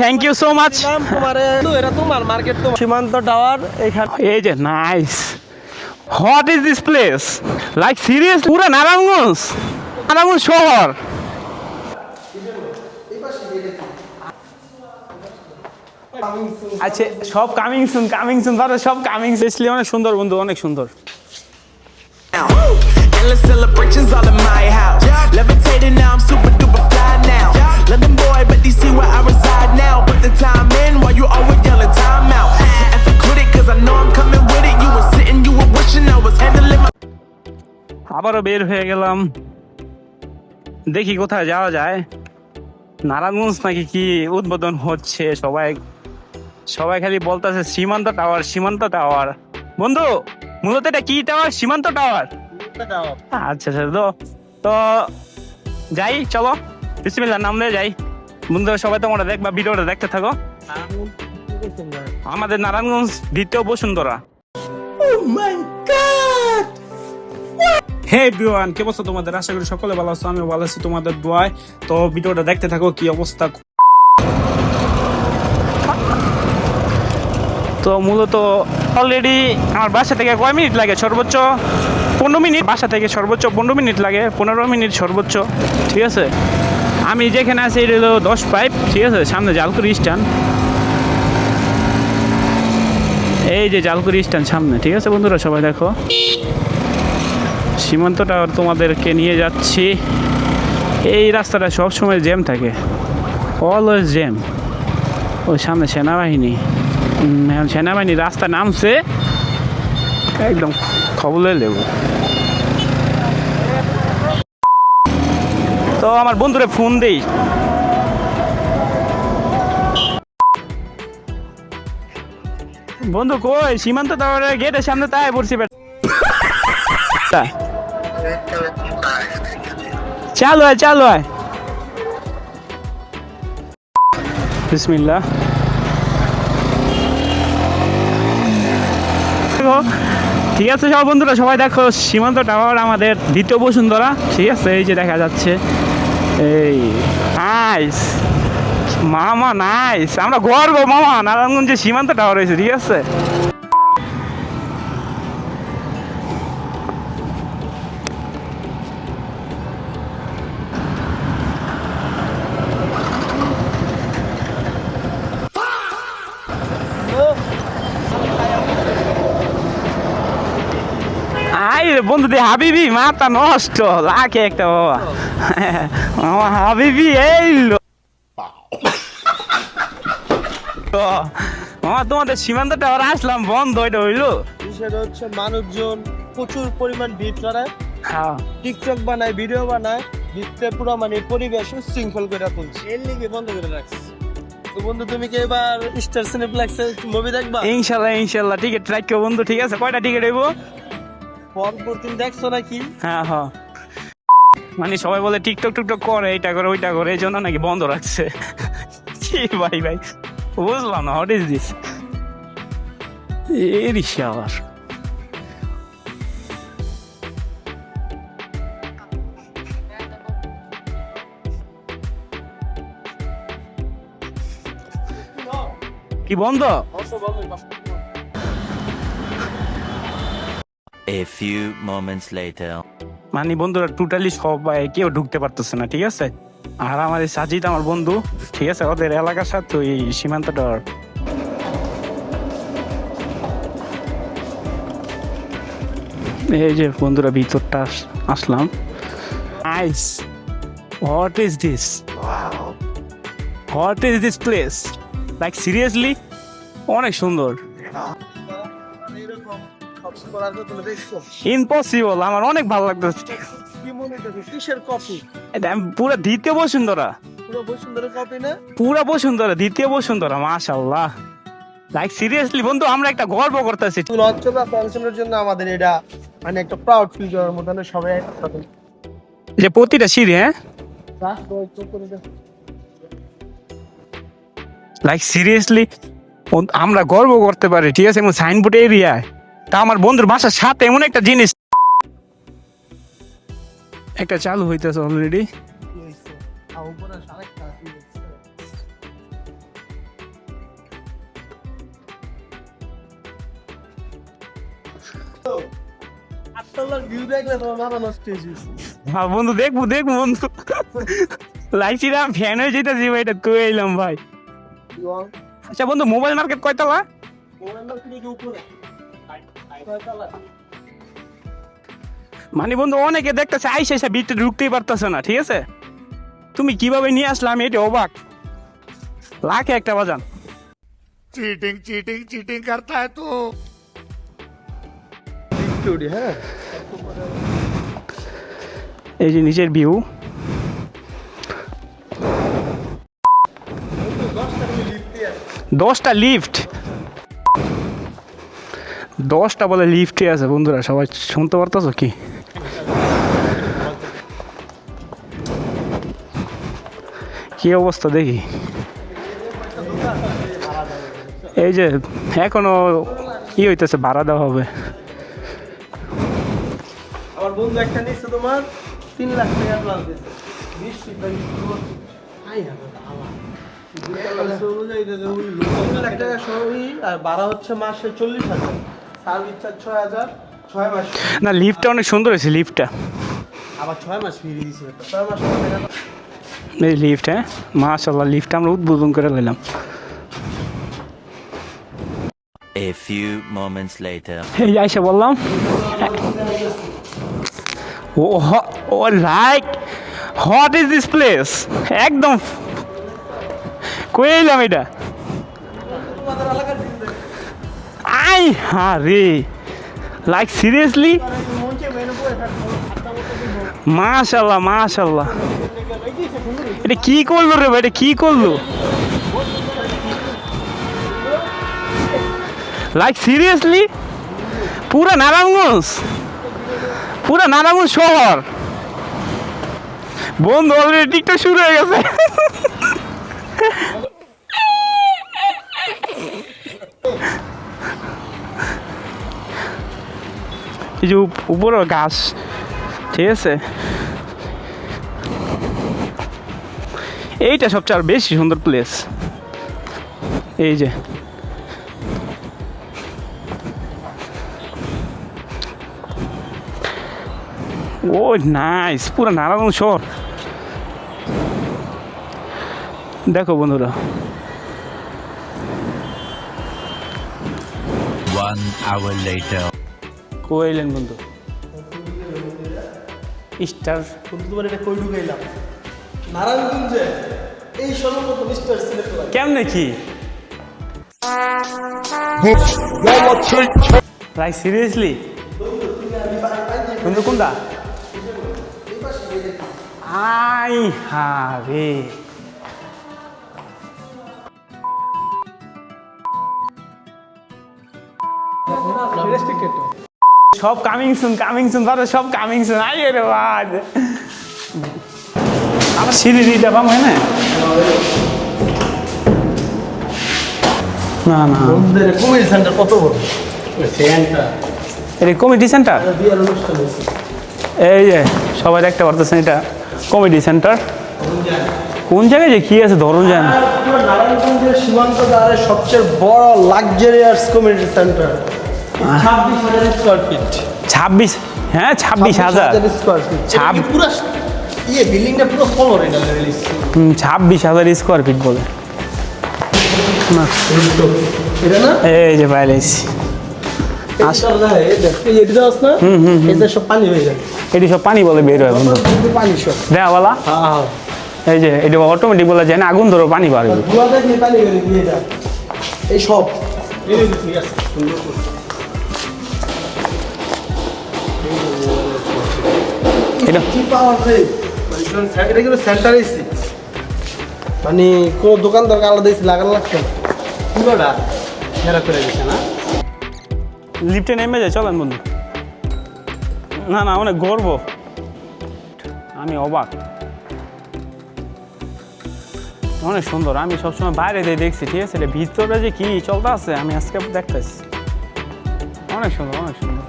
Thank you so much. Shimanto tower এখানে। এই যে nice, what is this place, like serious পুরো নারায়ণগঞ্জ, নারায়ণগঞ্জ শহর। আচ্ছা সব কামিং সুন তাহলে সব কামিং সুন, অনেক সুন্দর বন্ধু, অনেক সুন্দর। Endless celebrations all in my house. Levitating now, I'm super duper fly now. London boy, but DC where I reside now. Put the time in while you always yelling time out. And for it, cause I know I'm coming with it. You were sitting, you were wishing I was handling my. আবারও বের হয়ে গেলাম, দেখি কোথায় যাওয়া যায়। নারায়ণগঞ্জ নাকি কি উদ্বোধন হচ্ছে, সবাই খালি বলতেছে সীমান্ত টাওয়ার, সীমান্ত টাওয়ার। বন্ধু মূলত এটা কি টাওয়ার? সীমান্ত টাওয়ার। আচ্ছা আচ্ছা, তো যাই, চলো বিসমিল্লাহ নাম দিয়ে যাই। বন্ধুরা সবাই তোমরা দেখবা, ভিডিওটা দেখতে থাকো। আমাদের নারায়ণগঞ্জ দ্বিতীয় বসুন্ধরা। হে এভরিওয়ান, কি অবস্থা তোমাদের? আশা করি সকলে ভালো আছো, আমিও ভালো আছি তোমাদের দোয়ায়। তো ভিডিওটা দেখতে থাকো কি অবস্থা। তো মূলত অলরেডি আমার বাসা থেকে কয় মিনিট লাগে? সর্বোচ্চ 15 মিনিট। বাসা থেকে সর্বোচ্চ 15 মিনিট লাগে, 15 মিনিট সর্বোচ্চ, ঠিক আছে। আমি যেখানে আছি এটা হলো 10 পাইপ, ঠিক আছে। সামনে জালকুড়ি স্ট্যান্ড, এই যে জালকুড়ি স্ট্যান্ড সামনে, ঠিক আছে বন্ধুরা সবাই দেখো। সীমান্ত টাওয়ার তোমাদেরকে নিয়ে যাচ্ছি। এই রাস্তাটা সবসময় জ্যাম থাকে, অলওয়েজ জ্যাম। ওই সামনে সেনাবাহিনী, সেনাবাহিনী রাস্তা নামছে, একদম খবলে লেবু। তো আমার বন্ধুরে ফোন দেই। বন্ধু কই? সীমান্ত টাওয়ারের গেটের সামনে তাই পড়ছি। চালু হয় বিসমিল্লাহ। ঠিক আছে সব বন্ধুরা সবাই দেখো, সীমান্ত টাওয়ার আমাদের দ্বিতীয় বসুন্ধরা, ঠিক আছে। এই যে দেখা যাচ্ছে, এই নাইস মামা, নাইস। আমরা গর্ব মামা, নারায়ণগঞ্জে সীমান্ত টাওয়ার হয়েছে, ঠিক আছে। আই বন্ধু দে হাবিবি, মাথা নষ্ট লাগে একটা বাবা। আমার হাবিবি এইলো। তোমাদের সীমান্ত টাওয়ার আসলাম, বন্ধ এটা হইলো। সেটা হচ্ছে মানুষজন প্রচুর পরিমাণ ভিড় করে, হ্যাঁ টিকটক বানায়, ভিডিও বানায়, ভিড়তে পুরো মানে পরিবেশ উচ্ছৃঙ্খল করে তুলছে, এর লিগে বন্ধ করে রাখছে। তো বন্ধু তুমি কি এবার স্টার সিনেপ্লেক্সে মুভি দেখবা? ইনশাল্লাহ টিকিট রাখো বন্ধু, ঠিক আছে। কয়টা টিকিট হইব? পরপর তুমি দেখছো নাকি? হ্যাঁ মানে সবাই বলে টিকটক করে, এইটা করে ওইটা করে, এই জন্য নাকি বন্ধ রাখছে। কি ভাই বুঝলাম না, হোয়াট ইজ দিস? এর শাওয়ার কি বন্ধ? A few moments later. মানে বন্ধুরা টোটালি সবাই কেউ ঢুকতে পারতেছে না, ঠিক আছে। আর আমার এই সাজিদ আমার বন্ধু, ঠিক আছে, ওদের এলাকার সাথে ওই সীমান্ত টাওয়ার। এই যে বন্ধুরা ভিতরটা আসলাম। Nice, what is this place, like seriously অনেক সুন্দর। ইম্পসিবল, আমার অনেক ভালো লাগতেছে। কি মনে করছো কিসের কপি? এটা আমি পুরো দ্বিতীয় বসুন্ধরা, পুরো বসুন্ধরা কপি না? পুরো বসুন্ধরা, দ্বিতীয় বসুন্ধরা, মাশাআল্লাহ। লাইক সিরিয়াসলি বন্ধু আমরা একটা গর্ব করতেছি। লঞ্চ বা ফ্যাশনের জন্য আমাদের এটা মানে একটা প্রাউড ফিল করার মতো, সবাই একসাথে। যে প্রতিটা সিঁড়ি, হ্যাঁ লাইক সিরিয়াসলি আমরা গর্ব করতে পারি, ঠিক আছে। এবং সাইনবোর্ড এরিয়ায় তা আমার বন্ধুর বাসার সাথে এমন একটা জিনিস একটা চালু হইতেছে অলরেডি। আটতলার ভিউ দেখলে তোমার মাথা নষ্ট হয়ে যাবে। হ্যাঁ বন্ধু, দেখবো বন্ধু। লাইছিলাম ফ্যান হয়ে যেতেছি ভাই, এটা কই এলাম ভাই। আচ্ছা বন্ধু, মোবাইল মার্কেট কয়তলা? মানে বন্ধু অনেকে দেখতেছে আইসা আইসা ভিতরে ঢুকতেই পারতেছে না, ঠিক আছে? তুমি কিভাবে নিয়ে আসলে আমি এটা অবাক। লাখে একটা বাজান। चीटिंग चीटिंग चीटिंग करता है तू। হ্যাঁ এই যে নিচের ভিউ। 10টা লিফট, 10টা বলে লিফটে আছে বন্ধুরা, সবাই শুনতে পারতেছো কি? কি অবস্থা দেখি। এই যে এখনো কি হইতেছে, ভাড়া দেওয়া হবে। আমার বন্ধু একটা নিচ্ছে তোমার 3 লাখ টাকা প্লাস দিচ্ছে 20 ফিট বাই 3 লাখ টাকা সবই, আর ভাড়া হচ্ছে মাসে 40,000, সার্ভিস চার্জ 6,000, 6 মাস। না লিফটটা অনেক সুন্দর হয়েছে, লিফটটা। আবার 6 মাস ফ্রি দিয়েছে, 6 মাস টাকা। এই লিফট, হ্যাঁ মাশাআল্লাহ, লিফটটা আমরা উদ্বোধন করে নিলাম। A few moments later. এই যে আইসা বললাম ও like what is this place, একদম কই এলাম এটা। আই হ্যাঁ রে, লাইক সিরিয়াসলি মাশাআল্লাহ মাশাআল্লাহ। এটা কি করলো রে ভাই, এটা কি করলো? লাইক সিরিয়াসলি পুরা নারায়ণগঞ্জ শহর বন্ধু, অলরেডি টিকটক শুরু হয়ে গেছে। এই যে উপরে গাছ, ঠিক আছে, এইটা সবচেয়ে আর বেশি সুন্দর প্লেস। এই যে ও নাইস, পুরো নারায়ণ শহর দেখো বন্ধুরা। 1 hour later. কইলেন বন্ধু স্টার বন্ধু তোমার এটা কই ঢুকাইলাম নারায়ণগঞ্জে এই সর্বপ্রথম স্টার সিনেপ্লেক্স। কেমনে কি লাইক সিরিয়াসলি বন্ধু, কোনটা? আই হারে, সব কামিং সুন ধরো, সব কামিং সুন। আই রে বাদ আমার সিঁড়ি দিতে পাম হয় না। না না বন্ধুদের কমিটি সেন্টার কত বড়, এটা কমিটি সেন্টার। বিয়ের অনুষ্ঠান হয়েছে। এই যে সবাই দেখতে পারতেছেন, এটা কমিটি সেন্টার। কোন জায়গায় যে কি আছে ধরুন যায় না। পুরো নারায়ণগঞ্জের সীমান্ত দ্বারে সবচেয়ে বড় luxurious community centre, 26,000 square feet. 26, হ্যাঁ 26,000 স্কয়ার ফিট। পুরো বিল্ডিংটা পুরো কলর এটা রিলিজ। 26,000 স্কোয়ার ফিট বলে না, এটা না এই যে পাইলেছি। এটা সব পানি হয়ে যায়, এটি সব পানি বলে বের হয় বন্ধু, পানি সব। দেখা বলা এই যে এটা অটোমেটিক বলা যায় না, আগুন ধরো পানি বাড়বে। ধোয়া দেখলে পানি বের দিয়ে যায় এই সব। এটা কি পাওয়ার রে, এটা কিন্তু সেন্টার এসি, মানে কোনো দোকানদার আলাদা এসি লাগানো লাগছে না, পুরোটা ঘেরা করে দিচ্ছে না। লিফটে নেমে যায়, চলেন বন্ধু। না না অনেক গর্ব, আমি অবাক, অনেক সুন্দর। আমি সবসময় বাইরে দিয়ে দেখছি, ঠিক আছে, এটা ভিতরে যে কি চলতে আছে আমি আজকে দেখতেছি। অনেক সুন্দর, অনেক সুন্দর।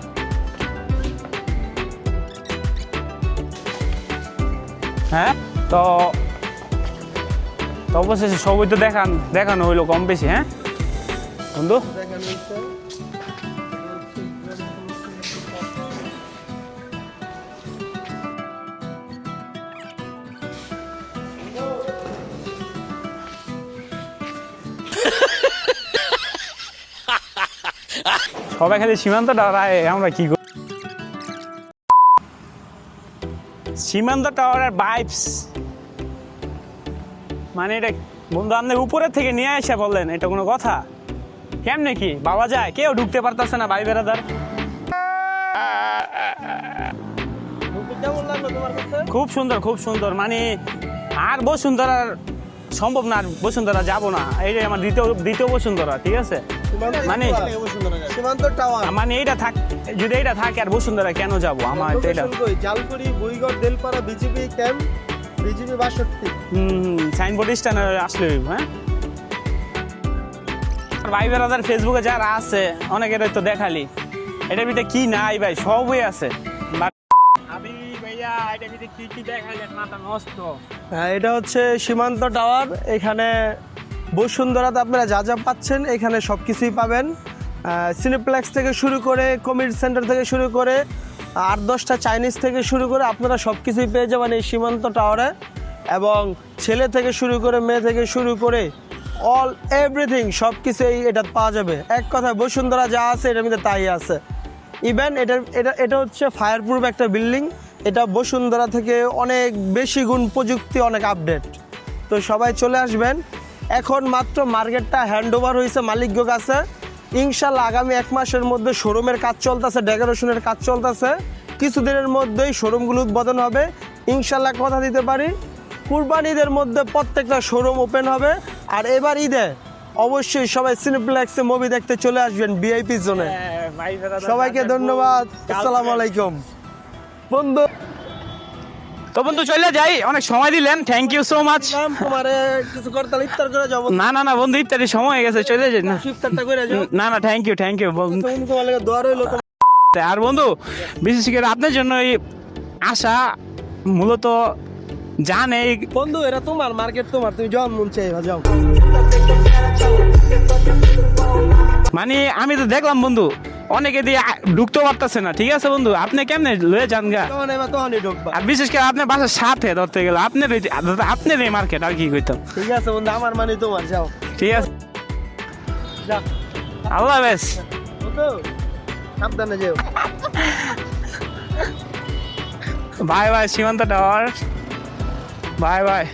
হ্যাঁ তো অবশেষে সবই তো দেখানো হইলো কম বেশি। হ্যাঁ বন্ধু সবাই খালি সীমান্ত টাওয়ার, আমরা কি করি? সীমান্ত টাওয়ারের ভাইবস মানে এটা বন্ধু আপনি উপরের থেকে নিয়ে এসে বললেন, এটা কোনো কথা? কেমনে কি বাবা যায়, কেউ ঢুকতে পারতেছে না ভাই বেড়াদার। কেমন লাগলো তোমার কাছে? খুব সুন্দর, খুব সুন্দর। মানে আর বসুন্ধরার সম্ভব না, আর বসুন্ধরা যাবো না। এই যে আমার দ্বিতীয় বসুন্ধরা, ঠিক আছে? মানে সীমান্ত টাওয়ার মানে এইটা থাক, যদি এইটা থাকে আর বসুন্ধরা কেন যাবো? আমার তো এটা Jalkuri, Buigar, Delpara, BGB camp, BGB 62। Signboard stand আসলে, হ্যাঁ। আর ভাই বেড়াদার ফেসবুকে যারা আছে অনেকের তো দেখালি, এটার ভিতরে কি নাই ভাই, সবই আছে। হ্যাঁ, এটা হচ্ছে সীমান্ত টাওয়ার। এখানে বসুন্ধরাতে আপনারা যা যা পাচ্ছেন এখানে সব কিছুই পাবেন। সিনেপ্লেক্স থেকে শুরু করে, কমিউনিটি সেন্টার থেকে শুরু করে, 8-10টা চাইনিজ থেকে শুরু করে আপনারা সব কিছুই পেয়ে যাবেন এই সীমান্ত টাওয়ারে। এবং ছেলে থেকে শুরু করে, মেয়ে থেকে শুরু করে অল এভরিথিং সব কিছুই এটা পাওয়া যাবে। এক কথায় বসুন্ধরা যা আছে এটার মধ্যে তাই আছে। ইভেন এটা হচ্ছে ফায়ার প্রুফ একটা বিল্ডিং। এটা বসুন্ধরা থেকে অনেক বেশি গুণ প্রযুক্তি, অনেক আপডেট। তো সবাই চলে আসবেন। এখন মাত্র মার্কেটটা হ্যান্ড ওভার হয়েছে মালিকগো কাছে। ইনশাল্লাহ আগামী 1 মাসের মধ্যে শোরুমের কাজ চলতেছে, ডেকোরেশনের কাজ চলতেছে। কিছুদিনের মধ্যেই শোরুমগুলো উদ্বোধন হবে ইনশাল্লাহ, কথা দিতে পারি। কুরবান ঈদের মধ্যে প্রত্যেকটা শোরুম ওপেন হবে। আর এবার ঈদে অবশ্যই সবাই সিনেপ্লেক্সে মুভি দেখতে চলে আসবেন ভিআইপি জোনে। সবাইকে ধন্যবাদ, আসসালামু আলাইকুম। বন্ধু তো বন্ধু চলে যাই, অনেক সময় দিলেন, থ্যাংক ইউ সো মাচ। তোমারে কিছু করতে ইফতার করে যাবো। না না না বন্ধু, ইফতারের সময় হয়ে গেছে, চলে যাই না। ইফতারটা করে যাও। না না, থ্যাংক ইউ বন্ধু। তোমার লাগে দোয়া রইলো। আর বন্ধু বিশেষ করে আপনার জন্য এই আশা মূলত জানে। বন্ধু এটা তোমার মার্কেট, তোমার, তুমি যাও মন চাই যাও। মানে আমি তো দেখলাম বন্ধু অনেকে দিয়ে ঢুকতে পারতেছে না, ঠিক আছে বন্ধু? আপনি কেমনে লয়ে যান গা? তখন এবার তখনই ঢুকবা। আর বিশেষ করে আপনার বাসার সাথে ধরতে গেলে আপনার এই মার্কেট, আর কি কইতাম। ঠিক আছে বন্ধু, আমার মানে তোমার, যাও। ঠিক আছে, যাও। আল্লাহ হাফেজ বন্ধু সাবধানে যেও। বাই বাই সীমান্ত টাওয়ার, বাই বাই।